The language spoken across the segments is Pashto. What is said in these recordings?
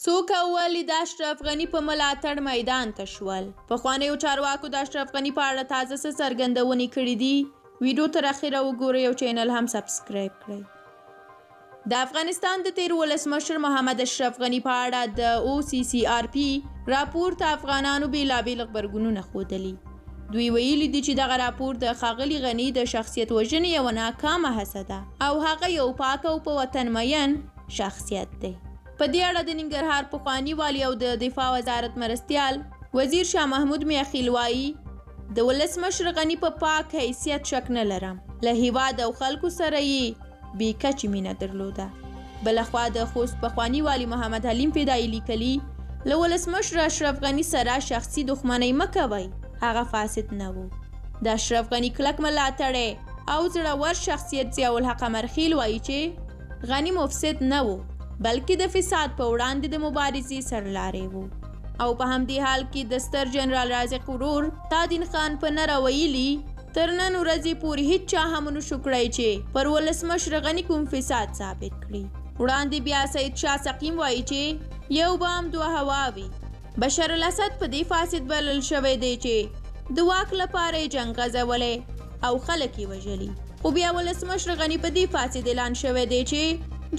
څوک اولي د اشرف غني په ملاتړ میدان ته شول. پخوانیو چارواکو د اشرف غني په اړه تازه څه څرګندونې کړې دي. ویډیو تر اخره وګورئ او چینل هم سبسکرایب کړئ. د افغانستان د تیر ولسمشر محمد اشرف غني په اړه د OCCRP راپور ته افغانانو بیلابیل غبرګونونه ښودلي. دوی ویلي دي چې دغه راپور د ښاغلي غني د شخصیت وژنې یوه ناکامه هڅه ده او هغه یو پاک او په وطن مین شخصیت دی. په دې اړه د ننګرهار پخواني والي او د دفاع وزارت مرستیال وزیر شاه محمود میاخیل وایي د ولسمشر غني په پاک حیثیت شک نه لرم. له هیواد او خلکو سره یې بې کچې مینه درلوده. بلخوا د خوست پخواني والي محمد حلیم فدایي لیکلي له ولسمشر اشرف غني سره شخصي دښمنۍ مه کوئ. هغه فاسد نه و. د اشرف غني کلک ملاتړی او زړور شخصیت ضیاء الحق امرخیل وایي چې غني مفسد نه و بلکې د فساد په وړاندې د مبارزې سرلاری و. او په همدې حال کې د ستر جنرال رازق ورور تادین خان په نره ویلي تر نن ورځې پورې هیڅ چا هم نشو کړی چې پر ولسمشر غني کوم فساد ثابت کړي. وړاندې بیا سید شاه سقیم وایي چې یو بام دوه هواوي. بشار الاسد په دې فاسد بلل شوی دی چې د واک لپاره یې جنګ غځولی او خلک یې وژلي. خو بیا ولسمشر غني په دې فاسد اعلان شوی دی چې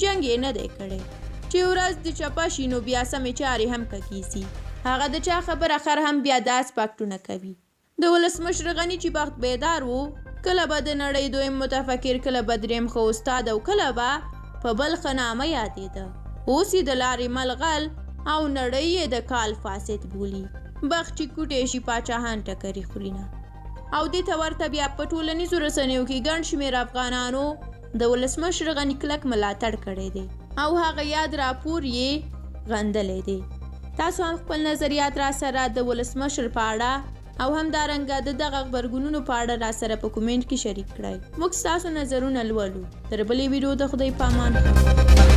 جنګ یې نه دی کړی. چې ورځ د چپه شي نو بیا سمې چارې هم کږیږي. هغه د چا خبره خر هم بیا داس پاکټونه کوي. د ولسمشر غني چې بخت بیدار و کله به د نړۍ دویم متفکر، کله به دریم ښه استاد او کله به په بل ښه نامه یادېده. اوس یې د لارې ملغل او نړۍ یې د کال فاسد بولي. بخت چې کوټې شي پاچاهان ټکرې خوري نه. او دې ته ورته بیا په ټولنیزو رسنیو کې ګڼ شمېر افغانانو د ولسمشر غني کلک ملاتړ کړی دی او هغه یاد راپور یې غندلی دی. تاسو هم خپل نظریات را سره د ولسمشر په اړه او همدارنګه د دغه غبرګونونو په اړه را سره په کومنټ کې شریک کړئ. موږ ستاسو نظرونه لولو. تر بلې ویډیو د خدای په امان.